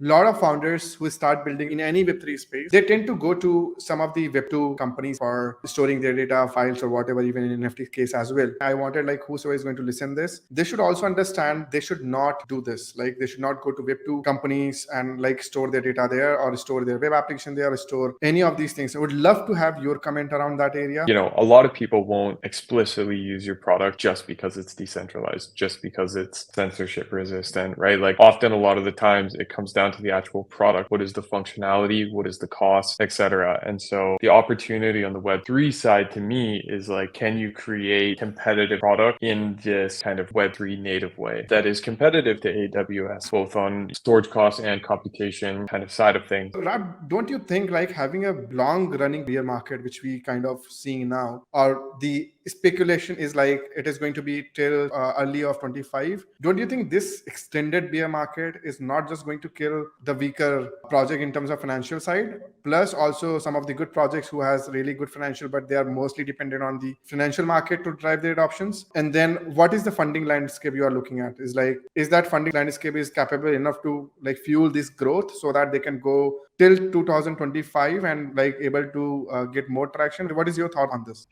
lot of founders who start building in any Web3 space, they tend to go to some of the Web2 companies for storing their data, files, or whatever, even in NFT case as well. I wanted like whosoever is going to listen this, they should also understand they should not do this. Like they should not go to Web2 companies and like store their data there or store their web application there or store any of these things. I would love to have your comment around that area. A lot of people won't explicitly use your product just because it's decentralized, just because it's censorship resistant, right? Like often a lot of the times it comes down to the actual product. What is the functionality? What is the cost, etc. And so the opportunity on the Web3 side to me is like, can you create competitive product in this kind of Web3 native way that is competitive to AWS, both on storage costs and computation kind of side of things? Rab, don't you think like having a long running bear market, which we kind of seeing now, or the speculation is like it is going to be till early of 25, don't you think this extended bear market is not just going to kill the weaker project in terms of financial side, plus also some of the good projects who has really good financial, but they are mostly dependent on the financial market to drive their adoptions? And then what is the funding landscape you are looking at? Is that funding landscape is capable enough to like fuel this growth so that they can go till 2025 and like able to get more traction? What is your thought on this?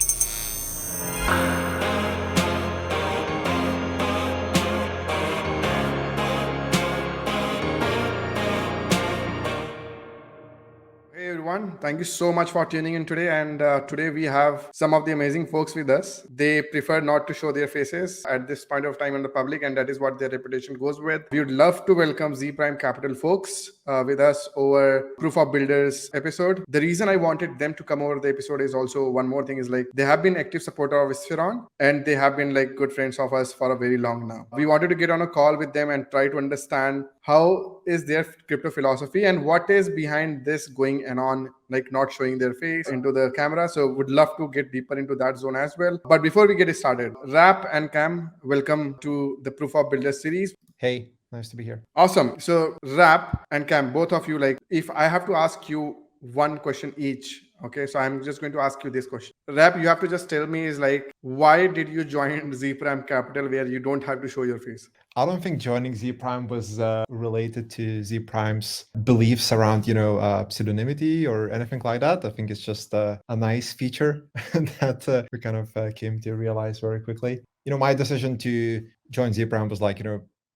Hey everyone, thank you so much for tuning in today. And today we have some of the amazing folks with us. They prefer not to show their faces at this point of time in the public, and that is what their reputation goes with. We would love to welcome Zee Prime Capital folks with us over Proof of Builders episode. The reason I wanted them to come over the episode is also one more thing is like they have been active supporter of Spheron and they have been like good friends of us for a very long now. We wanted to get on a call with them and try to understand how is their crypto philosophy and what is behind this going on, like not showing their face into the camera. So would love to get deeper into that zone as well. But before we get started, Rap and Cam, welcome to the Proof of Builders series. Hey, nice to be here. Awesome. So Rap and Cam, both of you, like if I have to ask you one question each, okay, so I'm just going to ask you this question. Rap, you have to just tell me is like, why did you join Zee Prime Capital where you don't have to show your face? I don't think joining Zee Prime was related to Zee Prime's beliefs around, pseudonymity or anything like that. I think it's just a nice feature that we kind of came to realize very quickly. My decision to join Zee Prime was like,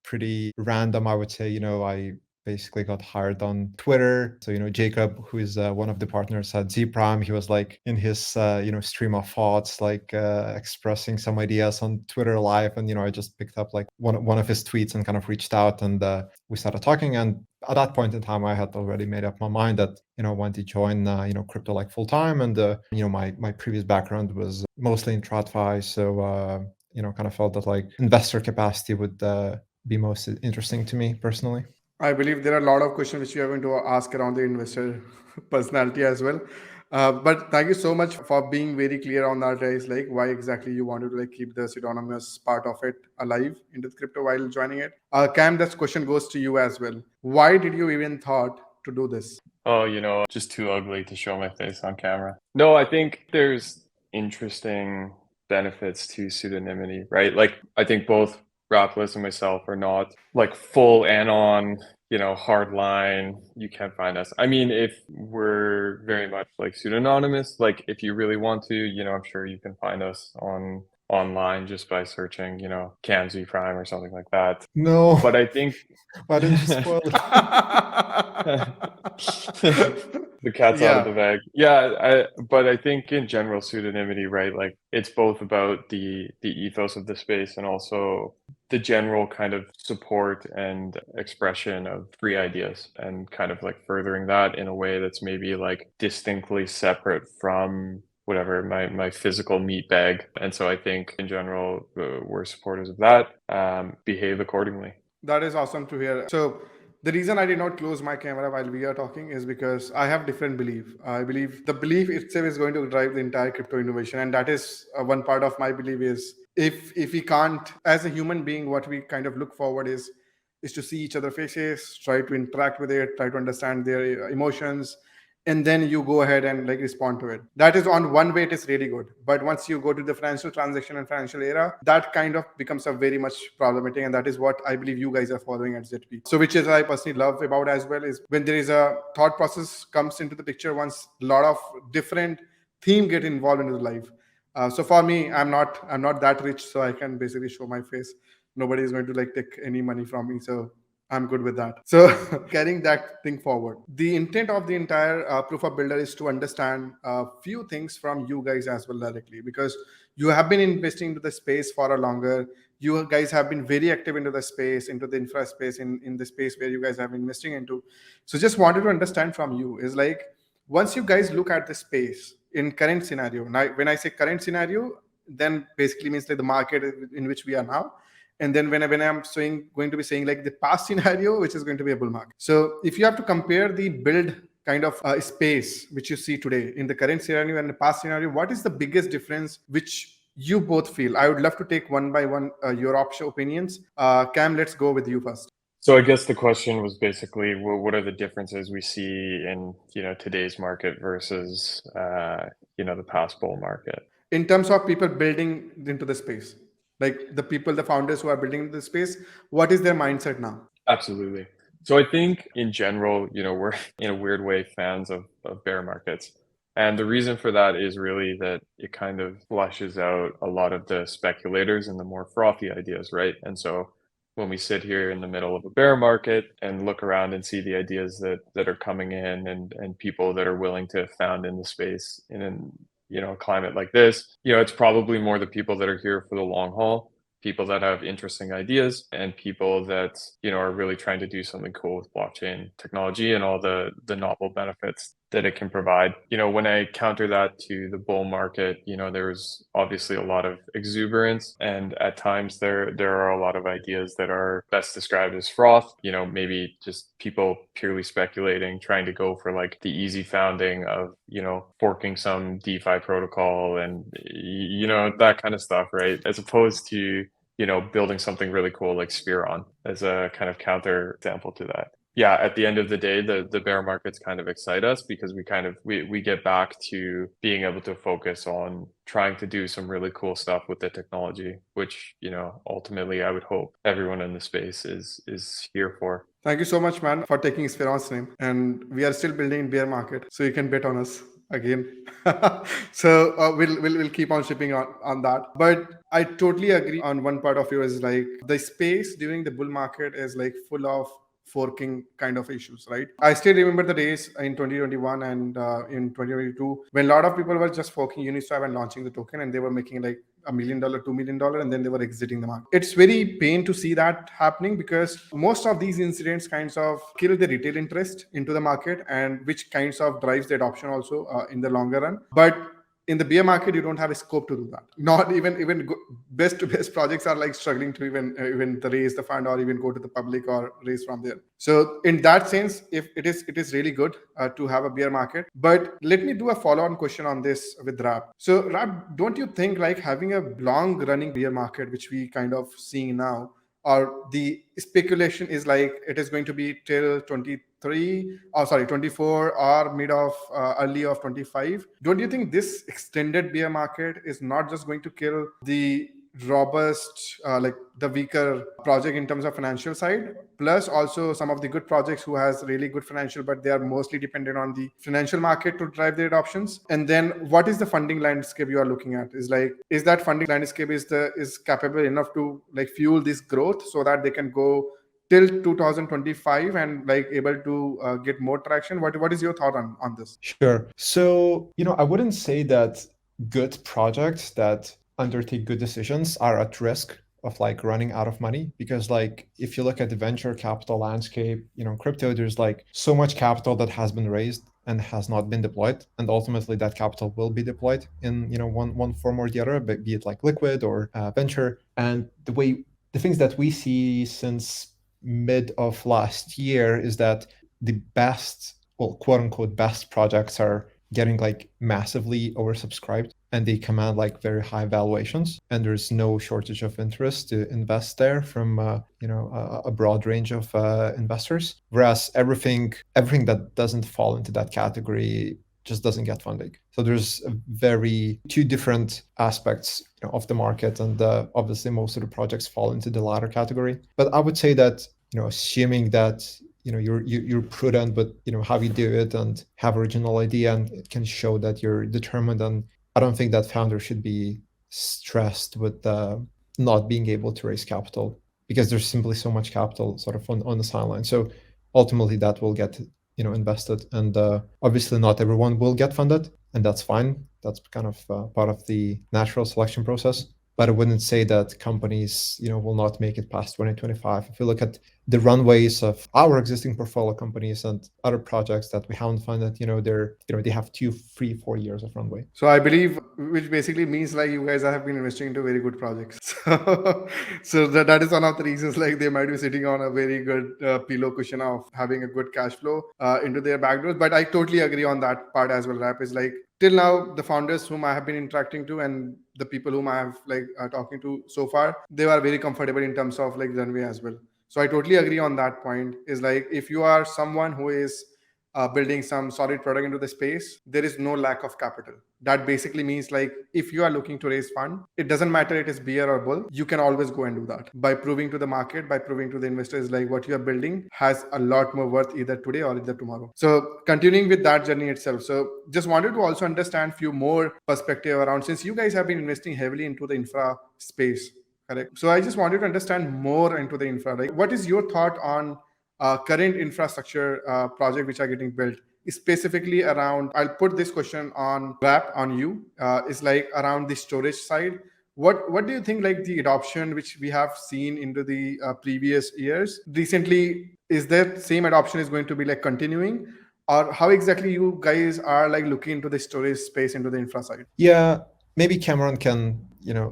pretty random, I would say. I basically got hired on Twitter. So, Jacob, who is one of the partners at Zee Prime, he was like in his, stream of thoughts, like expressing some ideas on Twitter live. And, I just picked up like one of his tweets and kind of reached out and we started talking. And at that point in time, I had already made up my mind that, I wanted to join, crypto like full time. And, my previous background was mostly in TradFi. So, kind of felt that like investor capacity would be most interesting to me personally. I believe there are a lot of questions which you are going to ask around the investor personality as well. But thank you so much for being very clear on that, guys. Like why exactly you wanted to like keep the pseudonymous part of it alive into the crypto while joining it. Cam, this question goes to you as well. Why did you even thought to do this? Oh, just too ugly to show my face on camera. No, I think there's interesting benefits to pseudonymity, right? Like I think both Rapless and myself are not like full anon, hard line, you can't find us. I mean, if we're very much like pseudonymous, like if you really want to, I'm sure you can find us online just by searching, Cam ZeePrime or something like that. No. But I think why didn't you spoil it? The cat's out of the bag. Yeah, but I think in general pseudonymity, right? Like it's both about the ethos of the space and also the general kind of support and expression of free ideas and kind of like furthering that in a way that's maybe like distinctly separate from whatever my physical meat bag. And so I think in general we're supporters of that. Behave accordingly. That is awesome to hear. So the reason I did not close my camera while we are talking is because I have different belief. I believe the belief itself is going to drive the entire crypto innovation. And that is one part of my belief is if we can't, as a human being, what we kind of look forward is to see each other faces, try to interact with it, try to understand their emotions, and then you go ahead and like respond to it. That is on one way, it is really good. But once you go to the financial transaction and financial era, that kind of becomes a very much problematic. And that is what I believe you guys are following at ZP. So which is I personally love about as well, is when there is a thought process comes into the picture, once a lot of different theme get involved into the life. So for me, I'm not that rich, so I can basically show my face. Nobody is going to like take any money from me. So I'm good with that. So carrying that thing forward. The intent of the entire proof of builder is to understand a few things from you guys as well directly, because you have been investing into the space for a longer. You guys have been very active into the space, into the infra space, in the space where you guys have been investing into. So just wanted to understand from you is like, once you guys look at the space in current scenario, now when I say current scenario, then basically means like the market in which we are now. And then when I'm going to be saying like the past scenario, which is going to be a bull market. So if you have to compare the build kind of space which you see today in the current scenario and the past scenario, what is the biggest difference which you both feel? I would love to take one by one your opinions. Cam, let's go with you first. So I guess the question was basically, what are the differences we see in today's market versus the past bull market? In terms of people building into the space, like the founders who are building the space, what is their mindset now? Absolutely. So I think in general, we're in a weird way fans of bear markets. And the reason for that is really that it kind of flushes out a lot of the speculators and the more frothy ideas, right? And so when we sit here in the middle of a bear market and look around and see the ideas that are coming in and people that are willing to found in the space in a climate like this, it's probably more the people that are here for the long haul, people that have interesting ideas, and people that are really trying to do something cool with blockchain technology and all the novel benefits that it can provide. When I counter that to the bull market, there's obviously a lot of exuberance, and at times there are a lot of ideas that are best described as froth. Maybe just people purely speculating, trying to go for like the easy founding of forking some DeFi protocol and that kind of stuff, right? As opposed to building something really cool like Spheron as a kind of counter example to that. Yeah, at the end of the day, the bear markets kind of excite us because we get back to being able to focus on trying to do some really cool stuff with the technology, which ultimately I would hope everyone in the space is here for. Thank you so much, man, for taking Spheron's name. And we are still building bear market, so you can bet on us again. So we'll keep on shipping on that. But I totally agree on one part of you is like the space during the bull market is like full of forking kind of issues, right? I still remember the days in 2021 and in 2022 when a lot of people were just forking Uniswap and launching the token, and they were making like $1 million, $2 million, and then they were exiting the market. It's very pain to see that happening because most of these incidents kinds of kill the retail interest into the market, and which kinds of drives the adoption also in the longer run. But in the bear market, you don't have a scope to do that. Not even best to best projects are like struggling to even raise the fund or even go to the public or raise from there. So in that sense, if it is really good to have a bear market. But let me do a follow-on question on this with Rap. So Rap, don't you think like having a long running bear market, which we kind of seeing now, or the speculation is like it is going to be till 24 or mid of early of 25. Don't you think this extended bear market is not just going to kill the robust like the weaker project in terms of financial side, plus also some of the good projects who has really good financial, but they are mostly dependent on the financial market to drive their adoptions? And then what is the funding landscape you are looking at? Is that funding landscape is capable enough to like fuel this growth so that they can go till 2025 and like able to get more traction? What is your thought on this? Sure. So I wouldn't say that good projects that undertake good decisions are at risk of like running out of money, because like if you look at the venture capital landscape, in crypto, there's like so much capital that has been raised and has not been deployed, and ultimately that capital will be deployed in one form or the other, be it like liquid or venture. And the things that we see since mid of last year is that the best, well, quote unquote best projects are getting like massively oversubscribed, and they command like very high valuations, and there's no shortage of interest to invest there from a broad range of investors. Whereas everything that doesn't fall into that category just doesn't get funding. So there's two different aspects of the market, and obviously most of the projects fall into the latter category. But I would say that assuming that you're prudent, but how you do it and have original idea and it can show that you're determined, and I don't think that founders should be stressed with not being able to raise capital, because there's simply so much capital sort of on the sideline. So ultimately that will get invested, and obviously not everyone will get funded, and that's fine. That's kind of part of the natural selection process. But I wouldn't say that companies will not make it past 2025. If you look at the runways of our existing portfolio companies and other projects that we haven't funded, they have 2, 3, 4 years of runway. So I believe, which basically means like you guys have been investing into very good projects. So that is one of the reasons like they might be sitting on a very good pillow cushion of having a good cash flow into their back doors. But I totally agree on that part as well. Rap is like, till now, the founders whom I have been interacting to and the people whom I have like talking to so far, they are very comfortable in terms of like runway as well. So I totally agree on that point. Is like, if you are someone who is building some solid product into the space, there is no lack of capital. That basically means like, if you are looking to raise fund, it doesn't matter it is bear or bull, you can always go and do that by proving to the market, by proving to the investors like what you are building has a lot more worth either today or either tomorrow. So continuing with that journey itself, so just wanted to also understand few more perspective around, since you guys have been investing heavily into the infra space, correct? So I just wanted to understand more into the infra. Like, what is your thought on current infrastructure project which are getting built, specifically around, I'll put this question on wrap on you, is like around the storage side. What do you think, like the adoption which we have seen into the previous years recently, is that same adoption is going to be like continuing, or how exactly you guys are like looking into the storage space into the infra side? Yeah, maybe Cameron can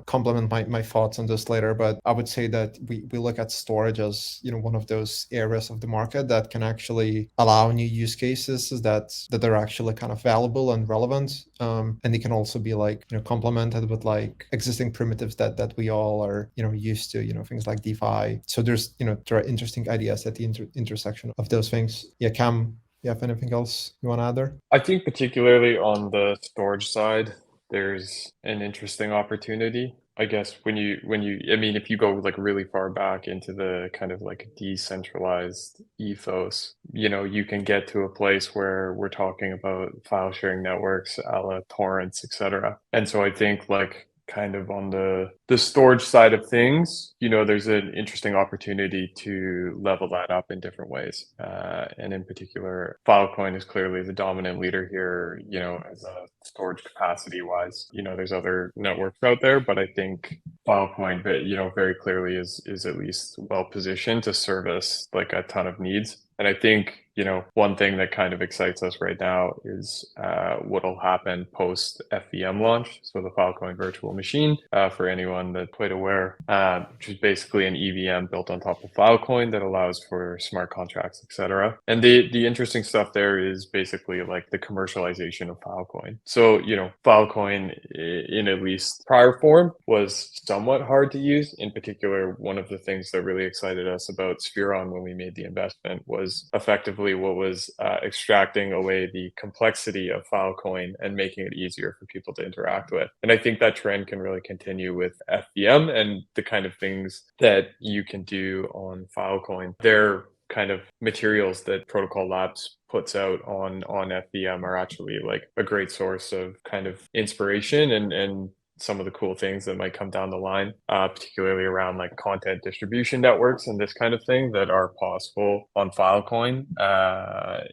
complement my thoughts on this later, but I would say that we look at storage as one of those areas of the market that can actually allow new use cases that are actually kind of valuable and relevant, and they can also be like complemented with like existing primitives that we all are used to, things like DeFi. So there's there are interesting ideas at the intersection of those things. Yeah, Cam, you have anything else you want to add there? I think particularly on the storage side, there's an interesting opportunity. I guess I mean, if you go like really far back into the kind of like decentralized ethos, you can get to a place where we're talking about file sharing networks, a la torrents, etc. And so I think like kind of on the storage side of things, there's an interesting opportunity to level that up in different ways. And in particular, Filecoin is clearly the dominant leader here, as a storage capacity wise. There's other networks out there, but I think Filecoin, very clearly is at least well positioned to service like a ton of needs. And I think, one thing that kind of excites us right now is what'll happen post FVM launch. So the Filecoin virtual machine, for anyone that's quite aware, which is basically an EVM built on top of Filecoin that allows for smart contracts, etc. And the interesting stuff there is basically like the commercialization of Filecoin. So, Filecoin in at least prior form was somewhat hard to use. In particular, one of the things that really excited us about Spheron when we made the investment was effectively what was extracting away the complexity of Filecoin and making it easier for people to interact with. And I think that trend can really continue with FVM and the kind of things that you can do on Filecoin. They're kind of materials that Protocol Labs puts out on FVM are actually like a great source of kind of inspiration and some of the cool things that might come down the line, particularly around like content distribution networks and this kind of thing that are possible on Filecoin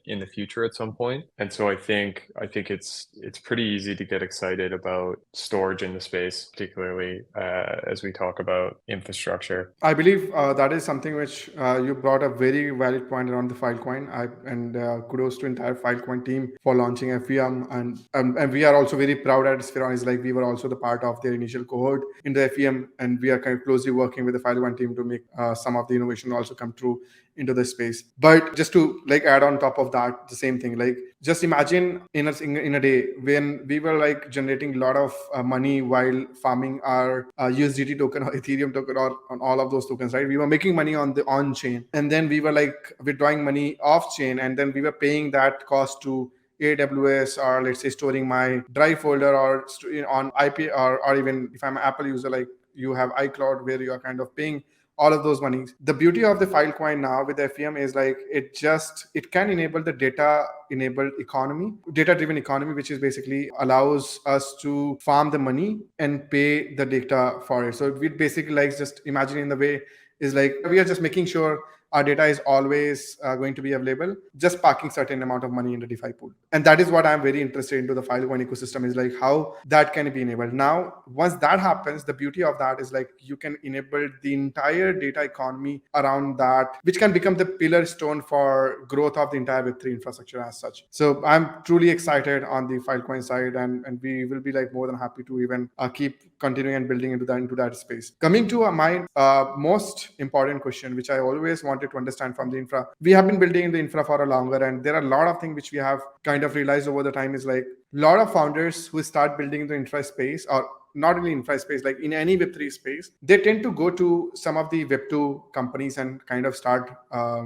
in the future at some point. And so I think it's pretty easy to get excited about storage in the space, particularly as we talk about infrastructure. I believe that is something which you brought a very valid point around the Filecoin. And kudos to entire Filecoin team for launching FVM, and we are also very proud at Spheron. Is like we were also the part part of their initial cohort in the FEM, and we are kind of closely working with the File1 team to make some of the innovation also come true into the space. But just to like add on top of that, the same thing, like just imagine in a day when we were like generating a lot of money while farming our USDT token or Ethereum token or on all of those tokens, right? We were making money on the on chain, and then we were like withdrawing money off chain, and then we were paying that cost to AWS, or let's say storing my drive folder or on IP, or even if I'm an Apple user, like you have iCloud where you are kind of paying all of those monies. The beauty of the Filecoin now with FEM is like it can enable the data enabled economy, data driven economy, which is basically allows us to farm the money and pay the data for it. So we basically like just imagining the way is like we are just making sure our data is always going to be available, just parking certain amount of money in the DeFi pool. And that is what I'm very interested into the Filecoin ecosystem, is like how that can be enabled. Now, once that happens, the beauty of that is like you can enable the entire data economy around that, which can become the pillar stone for growth of the entire Web3 infrastructure as such. So I'm truly excited on the Filecoin side, and we will be like more than happy to even keep continuing and building into that space. Coming to my most important question, which I always wanted to understand from the infra. We have been building the infra for a longer, and there are a lot of things which we have kind of realized over the time is like a lot of founders who start building the infra space, or not only infra space, like in any Web3 space, they tend to go to some of the Web2 companies and kind of start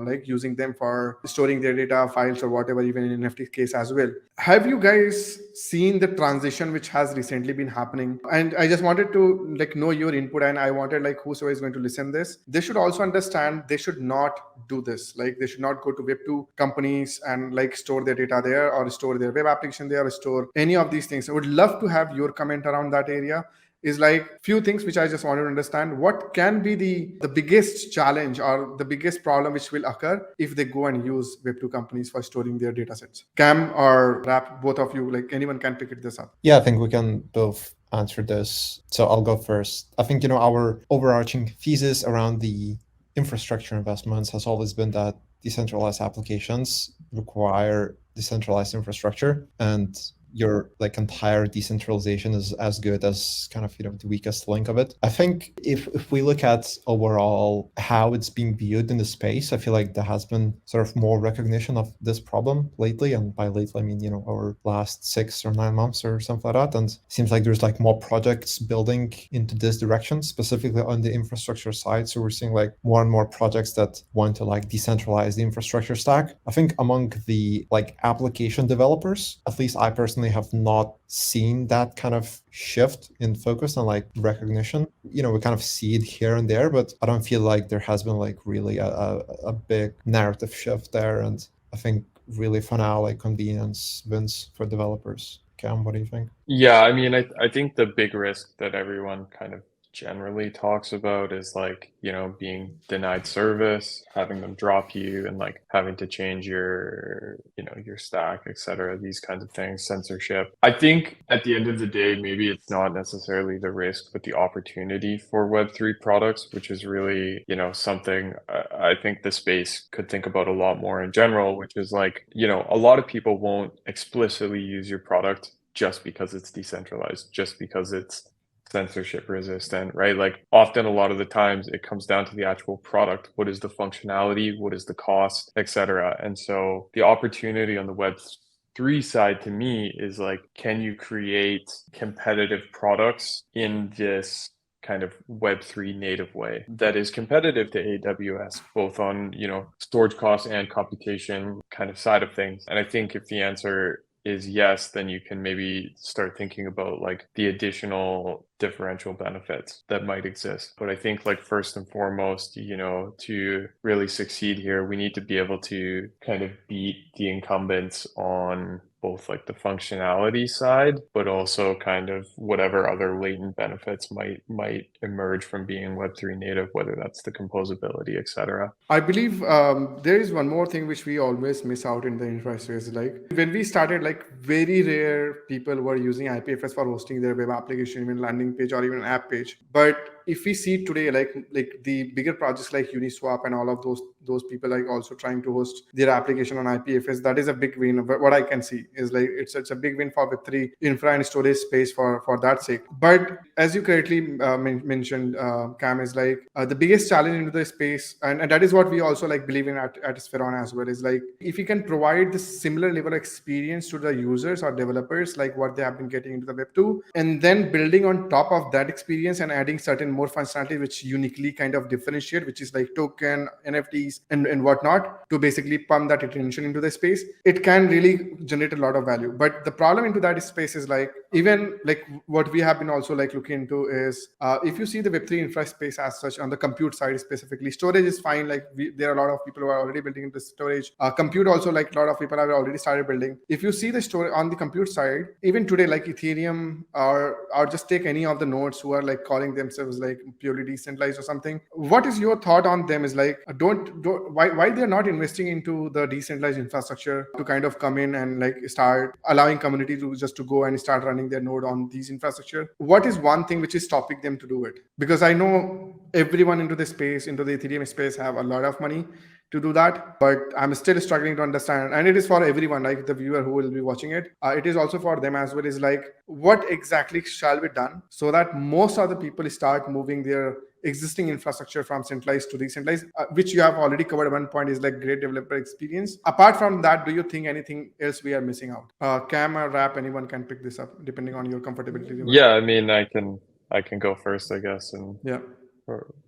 like using them for storing their data files or whatever, even in NFT case as well. Have you guys seen the transition which has recently been happening? And I just wanted to like know your input, and I wanted like whosoever is going to listen this, they should also understand they should not do this. Like they should not go to Web2 companies and like store their data there, or store their web application there, or store any of these things. I would love to have your comment around that area. Is like few things which I just wanted to understand. What can be the biggest challenge or the biggest problem which will occur if they go and use Web2 companies for storing their data sets? Cam or Rap, both of you, like anyone can pick this up. Yeah, I think we can both answer this. So I'll go first. I think, our overarching thesis around the infrastructure investments has always been that decentralized applications require decentralized infrastructure, and your like entire decentralization is as good as kind of the weakest link of it. I think if we look at overall how it's being viewed in the space, I feel like there has been sort of more recognition of this problem lately, and by lately I mean over last 6 or 9 months or something like that. And it seems like there's like more projects building into this direction, specifically on the infrastructure side. So we're seeing like more and more projects that want to like decentralize the infrastructure stack. I think among the like application developers, at least I personally have not seen that kind of shift in focus and like recognition. We kind of see it here and there, but I don't feel like there has been like really a big narrative shift there. And I think really for now, like convenience wins for developers. Cam, what do you think? Yeah, I mean, I think the big risk that everyone kind of generally talks about is like, being denied service, having them drop you, and like having to change your, your stack, etc. These kinds of things, censorship. I think at the end of the day, maybe it's not necessarily the risk, but the opportunity for Web3 products, which is really, something I think the space could think about a lot more in general, which is like, a lot of people won't explicitly use your product just because it's decentralized, just because it's censorship resistant, right? Like often a lot of the times it comes down to the actual product. What is the functionality? What is the cost, etc. And so the opportunity on the Web3 side to me is like, can you create competitive products in this kind of Web3 native way that is competitive to AWS, both on, storage costs and computation kind of side of things? And I think if the answer is yes, then you can maybe start thinking about like the additional differential benefits that might exist. But I think like first and foremost, to really succeed here, we need to be able to kind of beat the incumbents on both like the functionality side, but also kind of whatever other latent benefits might emerge from being Web3 native, whether that's the composability, etc. I believe there is one more thing which we always miss out in the infrastructure. Like when we started, like very rare people were using IPFS for hosting their web application, even landing page or even app page. But if we see today, like the bigger projects like Uniswap and all of those people like also trying to host their application on IPFS, that is a big win. What I can see is like it's a big win for Web3 infra and storage space for that sake. But as you correctly mentioned, Cam, is like the biggest challenge into the space, and that is what we also like believe in at Spheron as well, is like if you can provide this similar level of experience to the users or developers like what they have been getting into the Web2, and then building on top of that experience and adding certain more functionality which uniquely kind of differentiate, which is like token, NFTs and whatnot, to basically pump that attention into the space, it can really generate a lot of value. But the problem into that space is like, even like what we have been also like looking into is if you see the Web3 infra space as such, on the compute side specifically, storage is fine. Like there are a lot of people who are already building into storage. Compute also, like a lot of people have already started building. If you see the story on the compute side, even today, like Ethereum or just take any of the nodes who are like calling themselves like purely decentralized or something, what is your thought on them? Is like why they're not investing into the decentralized infrastructure to kind of come in and like start allowing community to just to go and start running their node on these infrastructure? What is one thing which is stopping them to do it? Because I know everyone into the space, into the Ethereum space, have a lot of money to do that, but I'm still struggling to understand. And it is for everyone, like the viewer who will be watching it, it is also for them as well, is like what exactly shall be done so that most of the people start moving their existing infrastructure from centralized to decentralized, which you have already covered. One point is like great developer experience. Apart from that, do you think anything else we are missing out? Cam or Rap, anyone can pick this up depending on your comfortability. Yeah, I mean, I can go first, I guess, and Yeah.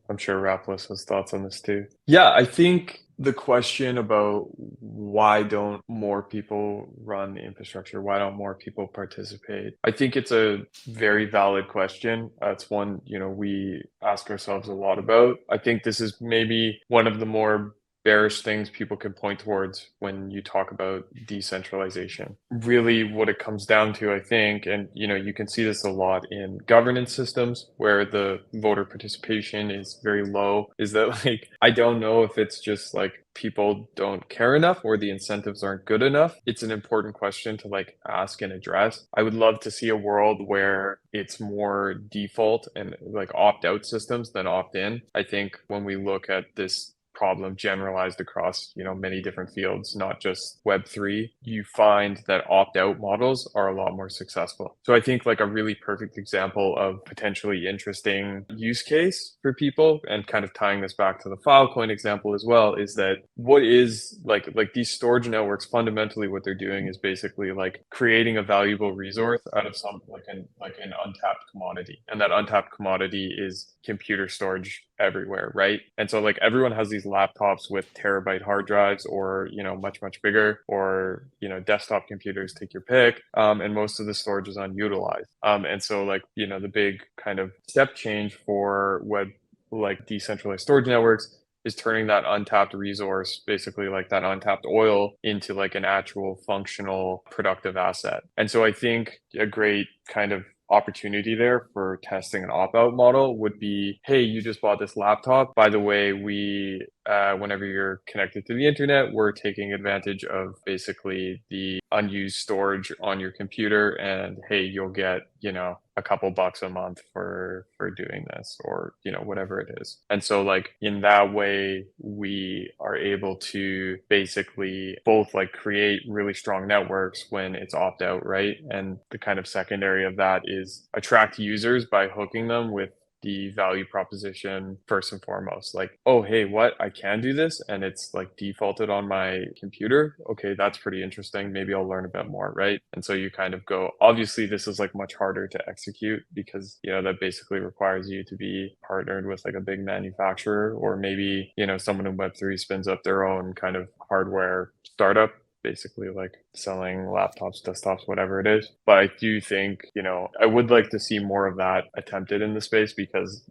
I'm sure Rapless has thoughts on this too. Yeah, I think the question about why don't more people run the infrastructure, why don't more people participate, I think it's a very valid question. It's one, we ask ourselves a lot about. I think this is maybe one of the more bearish things people can point towards when you talk about decentralization. Really what it comes down to, I think, and you can see this a lot in governance systems where the voter participation is very low, is that like, I don't know if it's just like people don't care enough or the incentives aren't good enough. It's an important question to like ask and address. I would love to see a world where it's more default and like opt-out systems than opt-in. I think when we look at this problem generalized across many different fields, not just Web3, you find that opt-out models are a lot more successful. So I think like a really perfect example of potentially interesting use case for people, and kind of tying this back to the Filecoin example as well, is that what is like these storage networks, fundamentally what they're doing is basically like creating a valuable resource out of some like an untapped commodity, and that untapped commodity is computer storage everywhere, right? And so like everyone has these laptops with terabyte hard drives, or much bigger, or desktop computers, take your pick, and most of the storage is unutilized, and so like the big kind of step change for web like decentralized storage networks is turning that untapped resource, basically like that untapped oil, into like an actual functional productive asset. And so I think a great kind of opportunity there for testing an opt-out model would be, hey, you just bought this laptop. By the way, we whenever you're connected to the internet, we're taking advantage of basically the unused storage on your computer, and hey, you'll get a couple bucks a month for doing this, or whatever it is. And so like in that way, we are able to basically both like create really strong networks when it's opt-out, right? And the kind of secondary of that is attract users by hooking them with the value proposition first and foremost. Like, oh, hey, what? I can do this and it's like defaulted on my computer. Okay, that's pretty interesting. Maybe I'll learn a bit more, right? And so you kind of go, obviously this is like much harder to execute because, that basically requires you to be partnered with like a big manufacturer, or maybe, someone in Web3 spins up their own kind of hardware startup, basically like selling laptops, desktops, whatever it is. But I do think, I would like to see more of that attempted in the space, because,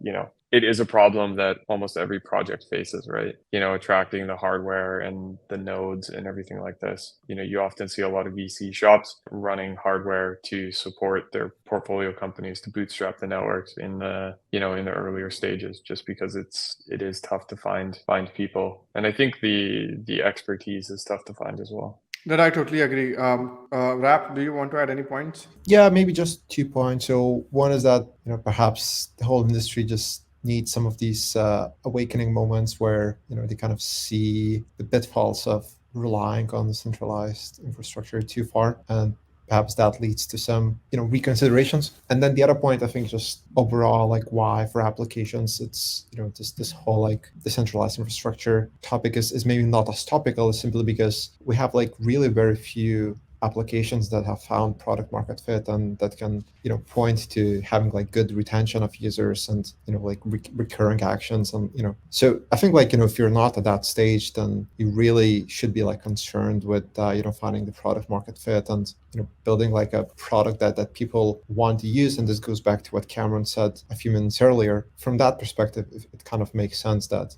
it is a problem that almost every project faces, right? Attracting the hardware and the nodes and everything like this. You often see a lot of VC shops running hardware to support their portfolio companies to bootstrap the networks in the, in the earlier stages, just because it is tough to find people. And I think the expertise is tough to find as well. That I totally agree. Rap, do you want to add any points? Yeah, maybe just 2 points. So one is that perhaps the whole industry just need some of these awakening moments where they kind of see the pitfalls of relying on centralized infrastructure too far, and perhaps that leads to some reconsiderations. And then the other point, I think, just overall, like why for applications it's this whole like decentralized infrastructure topic is maybe not as topical, simply because we have like really very few applications that have found product market fit and that can point to having like good retention of users and like recurring actions. And so I think like if you're not at that stage, then you really should be like concerned with finding the product market fit and building like a product that people want to use. And this goes back to what Cameron said a few minutes earlier. From that perspective, it kind of makes sense that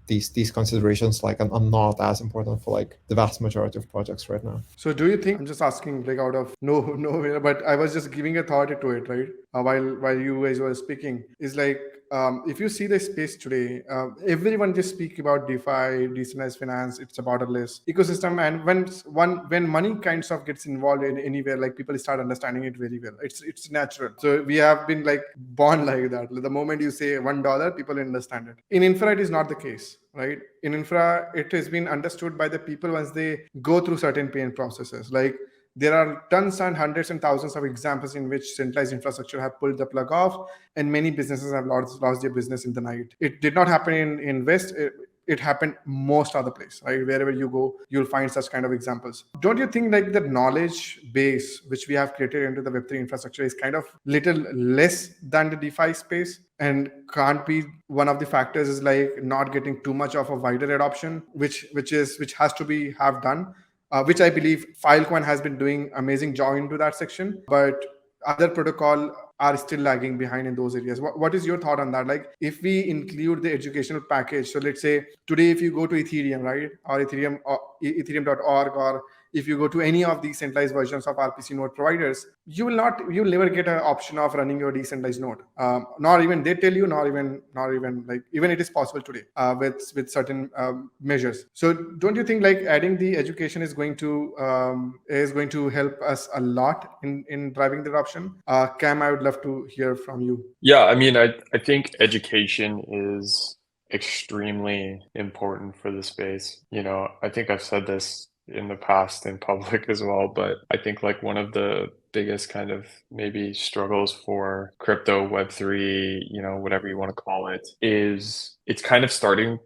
these considerations like are not as important for like the vast majority of projects right now. So do you think, I'm just asking like out of nowhere, but I was just giving a thought to it, right? While you guys were speaking, is like if you see the space today, everyone just speak about DeFi, decentralized finance. It's a borderless ecosystem, and when money kinds of gets involved in anywhere, like people start understanding it very well. It's natural. So we have been like born like that. The moment you say $1, people understand it. In infra, it is not the case, right? In infra, it has been understood by the people once they go through certain pain processes. Like there are tons and hundreds and thousands of examples in which centralized infrastructure have pulled the plug off, and many businesses have lost their business in the night. It did not happen in West. It happened most other place, right? Wherever you go, you'll find such kind of examples. Don't you think like the knowledge base which we have created into the Web3 infrastructure is kind of little less than the DeFi space, and can't be one of the factors is like not getting too much of a wider adoption, which has to be have done, which I believe Filecoin has been doing amazing job into that section, but other protocol are still lagging behind in those areas. What is your thought on that? Like if we include the educational package, so let's say today if you go to Ethereum, right, or Ethereum or ethereum.org, or if you go to any of these centralized versions of RPC node providers, you'll never get an option of running your decentralized node. Nor even they tell you, nor even like even it is possible today with certain measures. So don't you think like adding the education is going to help us a lot in driving the adoption? Cam, I would love to hear from you. Yeah, I mean, I think education is extremely important for the space. I think I've said this in the past in public as well, but I think like one of the biggest kind of maybe struggles for crypto, Web3, whatever you want to call it, is it's kind of starting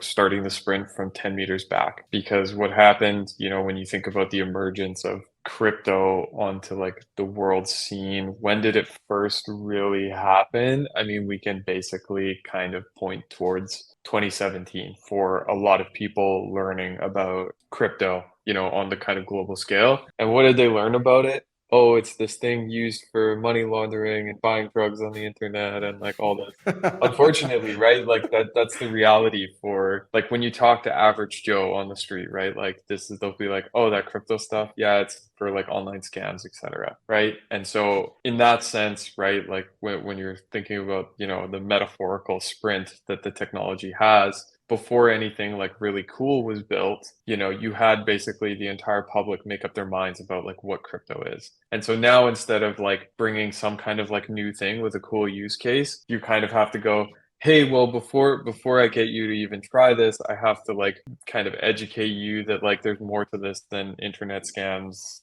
starting the sprint from 10 meters back. Because what happened, when you think about the emergence of crypto onto like the world scene, when did it first really happen? I mean, we can basically kind of point towards 2017 for a lot of people learning about crypto, on the kind of global scale. And what did they learn about it? Oh, it's this thing used for money laundering and buying drugs on the internet and like all this. Unfortunately, right? Like that's the reality for like when you talk to average Joe on the street, right? Like they'll be like, oh, that crypto stuff. Yeah, it's for like online scams, etc. Right. And so in that sense, right, like when you're thinking about, the metaphorical sprint that the technology has, before anything like really cool was built, you had basically the entire public make up their minds about like what crypto is. And so now instead of like bringing some kind of like new thing with a cool use case, you kind of have to go, hey, well, before I get you to even try this, I have to like kind of educate you that like there's more to this than internet scams,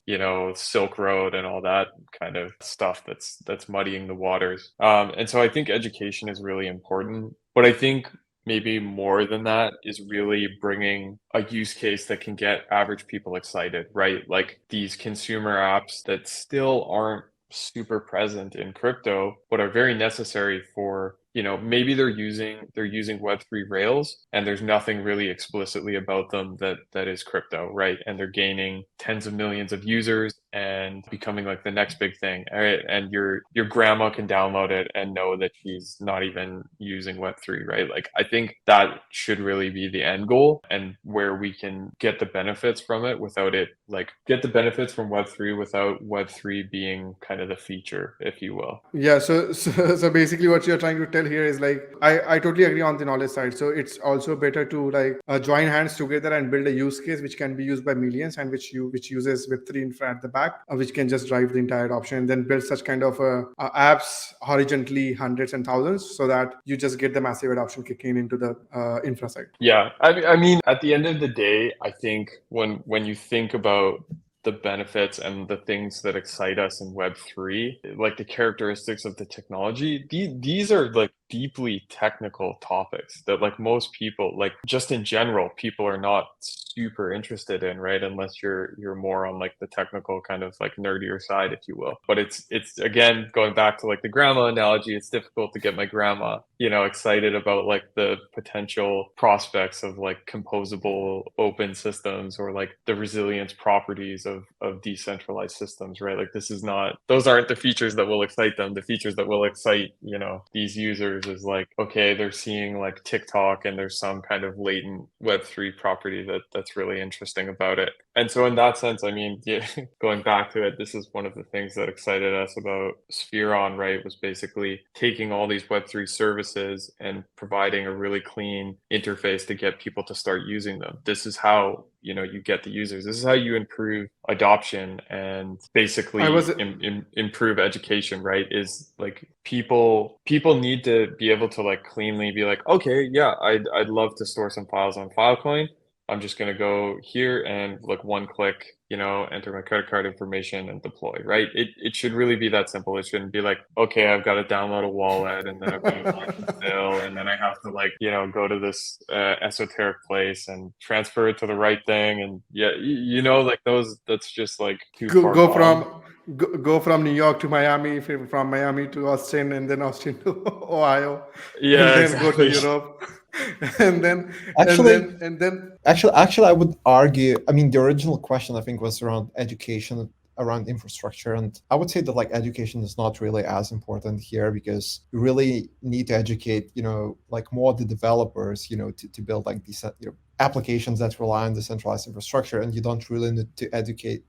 Silk Road and all that kind of stuff that's muddying the waters. And so I think education is really important. But I think maybe more than that is really bringing a use case that can get average people excited, right? Like these consumer apps that still aren't super present in crypto, but are very necessary for, maybe they're using Web3 Rails and there's nothing really explicitly about them that is crypto, right? And they're gaining tens of millions of users and becoming like the next big thing. All right. And your grandma can download it and know that she's not even using Web3, right? Like I think that should really be the end goal, and where we can get the benefits from it without it, like get the benefits from Web3 without Web3 being kind of the feature, if you will. Yeah. So basically what you're trying to tell here is like I totally agree on the knowledge side. So it's also better to like join hands together and build a use case which can be used by millions and which uses Web3 infra at the back, which can just drive the entire adoption, and then build such kind of apps horizontally hundreds and thousands, so that you just get the massive adoption kicking into the infra side. Yeah, I mean, at the end of the day, I think when you think about the benefits and the things that excite us in Web3, like the characteristics of the technology, these are like deeply technical topics that like most people, like just in general, people are not super interested in, right? Unless you're more on like the technical kind of like nerdier side, if you will. But it's again, going back to like the grandma analogy, it's difficult to get my grandma, excited about like the potential prospects of like composable open systems or like the resilience properties of decentralized systems, right? Like those aren't the features that will excite them. The features that will excite, these users is like, okay, they're seeing like TikTok and there's some kind of latent Web3 property that's really interesting about it. And so in that sense, I mean, going back to it, this is one of the things that excited us about Spheron, right? Was basically taking all these Web3 services and providing a really clean interface to get people to start using them. This is how you get the users. This is how you improve adoption and basically improve education, right? Is like people need to be able to like cleanly be like, okay, yeah, I'd love to store some files on Filecoin. I'm just going to go here and like one click, enter my credit card information and deploy, right? It should really be that simple. It shouldn't be like, okay, I've got to download a wallet and then I've got to launch a bill and then I have to like, go to this esoteric place and transfer it to the right thing. And like that's just like too far gone. Go from New York to Miami, from Miami to Austin, and then Austin to Ohio. Yeah, and then exactly. Go to Europe. and then actually I would argue, I mean, the original question I think was around education, around infrastructure, and I would say that like education is not really as important here, because you really need to educate like more the developers to build like these applications that rely on decentralized infrastructure, and you don't really need to educate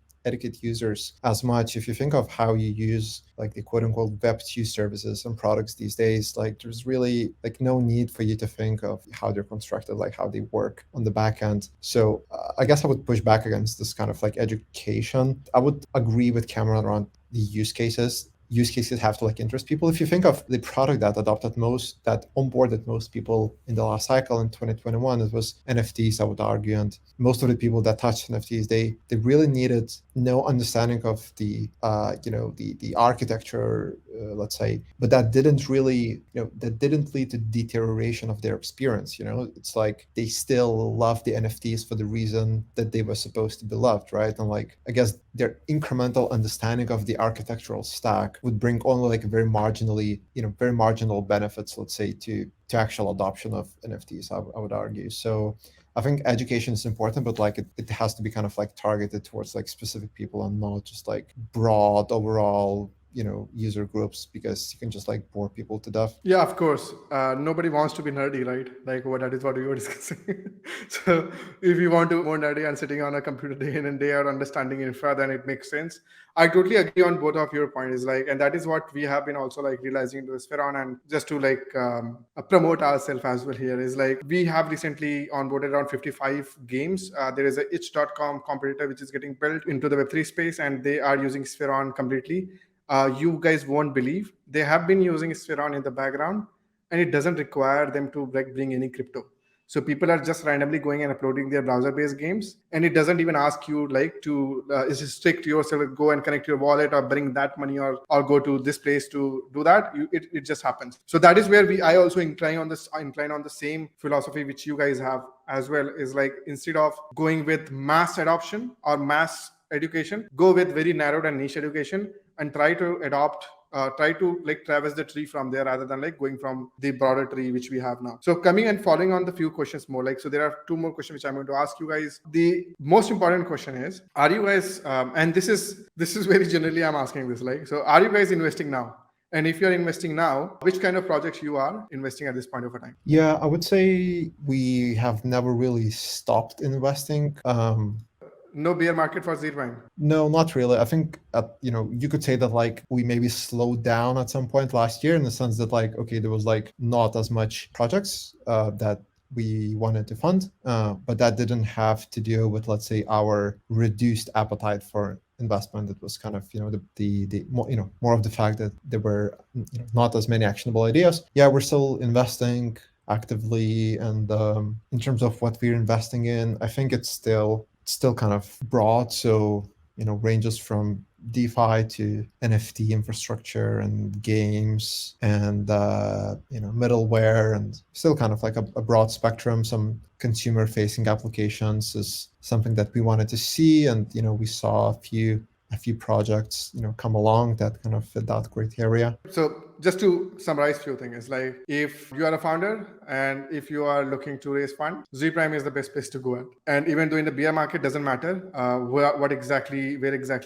users as much. If you think of how you use like the quote unquote Web2 services and products these days, like there's really like no need for you to think of how they're constructed, like how they work on the back end. So I guess I would push back against this kind of like education. I would agree with Cameron around the use cases. Use cases have to like interest people. If you think of the product that onboarded most people in the last cycle in 2021, it was NFTs, I would argue. And most of the people that touched NFTs, they really needed no understanding of the the architecture, let's say, but that didn't really that didn't lead to deterioration of their experience. It's like they still love the NFTs for the reason that they were supposed to be loved, right? And like I guess their incremental understanding of the architectural stack would bring only like very marginal benefits, let's say, to actual adoption of NFTs, I would argue. So I think education is important, but like it has to be kind of like targeted towards like specific people and not just like broad overall user groups, because you can just like bore people to death. Yeah, of course. Nobody wants to be nerdy, right? Like that is what we were discussing. So if you want to be more nerdy and sitting on a computer day in and day out understanding infra, then it makes sense. I totally agree on both of your points. Like, and that is what we have been also like realizing to Spheron, and just to like promote ourselves as well here is like we have recently onboarded around 55 games. There is a itch.com competitor which is getting built into the Web3 space, and they are using Spheron completely. You guys won't believe they have been using Spheron in the background, and it doesn't require them to like bring any crypto. So people are just randomly going and uploading their browser-based games, and it doesn't even ask you like to restrict yourself, go and connect your wallet or bring that money or go to this place to do that. It just happens. So that is where I also incline on the same philosophy which you guys have as well. Is like instead of going with mass adoption or mass education, go with very narrowed and niche education and try to like traverse the tree from there rather than like going from the broader tree which we have now. So coming and following on the few questions more, like, so there are two more questions which I'm going to ask you guys. The most important question is, are you guys, and this is very generally I'm asking this, like, so are you guys investing now? And if you're investing now, which kind of projects you are investing at this point of a time? Yeah, I would say we have never really stopped investing. No bear market for ZeePrime. No, not really. I think you could say that like we maybe slowed down at some point last year in the sense that like okay, there was like not as much projects that we wanted to fund, but that didn't have to do with, let's say, our reduced appetite for investment. It was kind of the more of the fact that there were not as many actionable ideas. Yeah, we're still investing actively, and in terms of what we're investing in, I think it's still kind of broad. So ranges from DeFi to NFT infrastructure and games and middleware, and still kind of like a broad spectrum. Some consumer facing applications is something that we wanted to see, and we saw a few projects come along that kind of fit that criteria. So just to summarize few things, like if you are a founder and if you are looking to raise fund, ZeePrime is the best place to go at. And even though in the bear market doesn't matter where exactly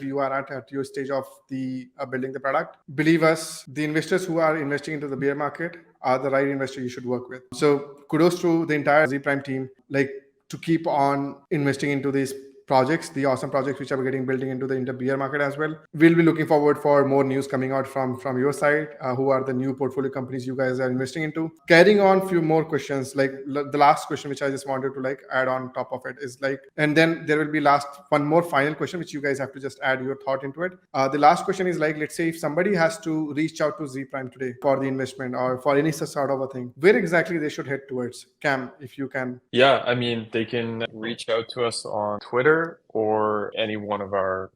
you are at your stage of the building the product, believe us, the investors who are investing into the bear market are the right investor you should work with. So kudos to the entire ZeePrime team, like to keep on investing into these projects, the awesome projects which are getting building into the bear market as well. We'll be looking forward for more news coming out from your side. Who are the new portfolio companies you guys are investing into? Carrying on few more questions, like the last question which I just wanted to like add on top of it is like, and then there will be one more final question which you guys have to just add your thought into it. The last question is like, let's say if somebody has to reach out to ZeePrime today for the investment or for any such sort of a thing, where exactly they should head towards? Cam, if you can. Yeah, I mean, they can reach out to us on Twitter or any one of our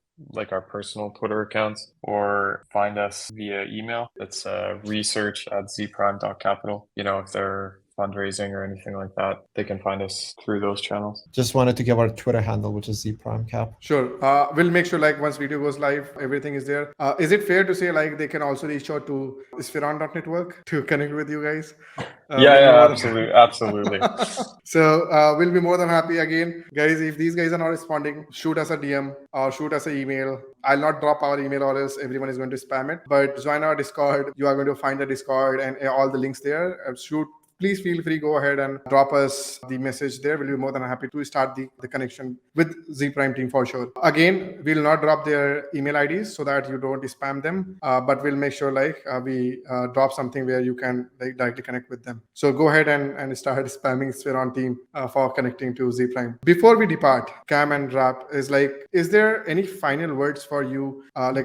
personal Twitter accounts, or find us via email. It's research@zprime.capital. If they're fundraising or anything like that, they can find us through those channels. Just wanted to give our Twitter handle, which is Zee Prime Cap. Sure. We'll make sure like once video goes live, everything is there. Is it fair to say like they can also reach out to Spheron.network to connect with you guys? Absolutely. So we'll be more than happy again. Guys, if these guys are not responding, shoot us a DM or shoot us an email. I'll not drop our email or else everyone is going to spam it. But join our Discord. You are going to find the Discord and all the links there. Please feel free, go ahead and drop us the message there. We'll be more than happy to start the connection with ZeePrime team for sure. Again, we'll not drop their email IDs so that you don't spam them, but we'll make sure we drop something where you can directly connect with them. So go ahead and start spamming Spheron team for connecting to ZeePrime. Before we depart, Cam and Rap, is there any final words for you,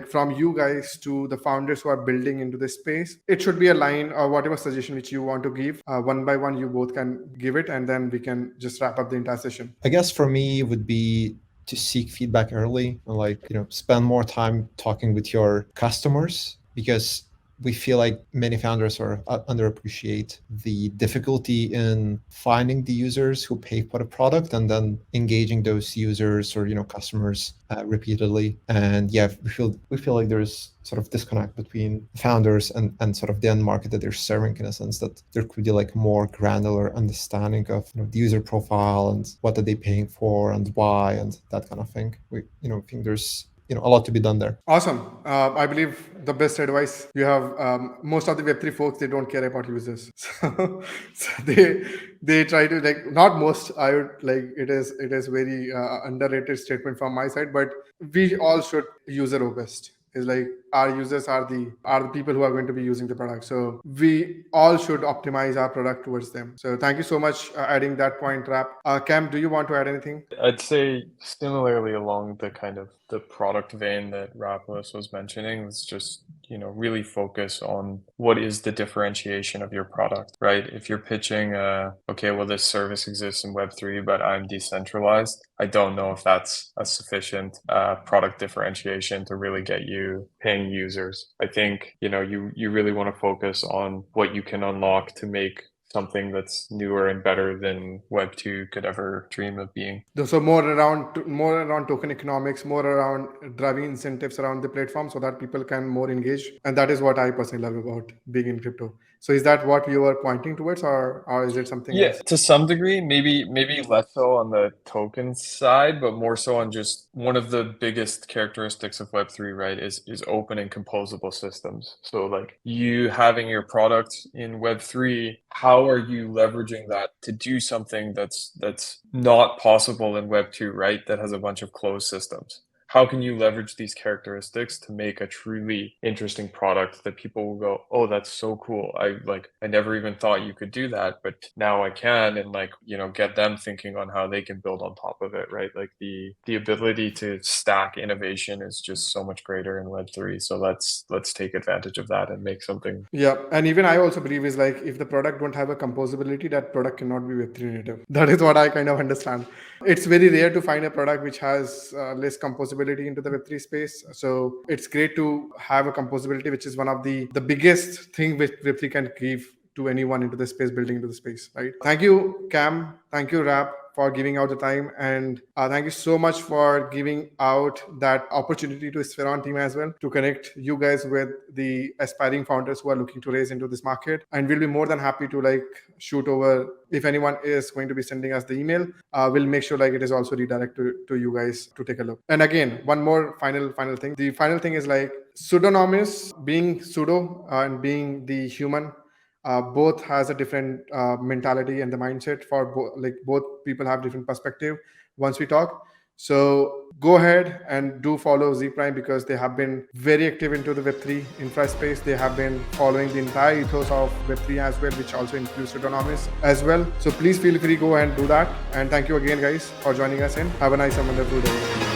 from you guys to the founders who are building into this space? It should be a line or whatever suggestion which you want to give. One by one, you both can give it, and then we can just wrap up the entire session. I guess for me would be to seek feedback early and spend more time talking with your customers, because we feel like many founders underappreciate the difficulty in finding the users who pay for the product and then engaging those users or customers repeatedly. And yeah, we feel like there's sort of disconnect between founders and sort of the end market that they're serving, in a sense that there could be like more granular understanding of the user profile and what are they paying for and why and that kind of thing. We think there's a lot to be done there. Awesome. I believe the best advice you have. Most of the Web3 folks, they don't care about users, so they try to not most. I would it is very underrated statement from my side, but we all should user robust. Is our users are the people who are going to be using the product. So we all should optimize our product towards them. So thank you so much adding that point, Rap. Cam, do you want to add anything? I'd say similarly along the kind of the product vein that Rapos was mentioning, is just really focus on what is the differentiation of your product, right? If you're pitching, this service exists in Web3, but I'm decentralized, I don't know if that's a sufficient product differentiation to really get you paying users. I think, you really want to focus on what you can unlock to make something that's newer and better than Web2 could ever dream of being. So more around token economics, more around driving incentives around the platform so that people can more engage. And that is what I personally love about being in crypto. So is that what you were pointing towards, or is it something else? Yeah, to some degree, maybe less so on the token side, but more so on just one of the biggest characteristics of Web3, right, is open and composable systems. So you having your product in Web3, how how are you leveraging that to do something that's not possible in Web 2, right? That has a bunch of closed systems. How can you leverage these characteristics to make a truly interesting product that people will go, oh, that's so cool. I never even thought you could do that, but now I can, and like, you know, get them thinking on how they can build on top of it, right? Like the ability to stack innovation is just so much greater in Web3. So let's take advantage of that and make something. Yeah. And even I also believe is like, if the product don't have a composability, that product cannot be Web3 native. That is what I kind of understand. It's very rare to find a product which has less composability into the Web3 space. So it's great to have a composability, which is one of the biggest thing which Web3 can give to anyone into the space, building into the space, right? Thank you, Cam. Thank you, Rap, for giving out the time. And thank you so much for giving out that opportunity to Spheron team as well, to connect you guys with the aspiring founders who are looking to raise into this market. And we'll be more than happy to like shoot over, if anyone is going to be sending us the email, we'll make sure like it is also redirected to you guys to take a look. And again, one more final thing. The final thing is like pseudonymous, being pseudo and being the human, both has a different mentality and the mindset for both people have different perspective once we talk. So go ahead and do follow Zee Prime, because they have been very active into the Web3 infra space. They have been following the entire ethos of Web3 as well, which also includes pseudonymous as well. So please feel free, go and do that. And thank you again, guys, for joining us in. Have a nice and wonderful day.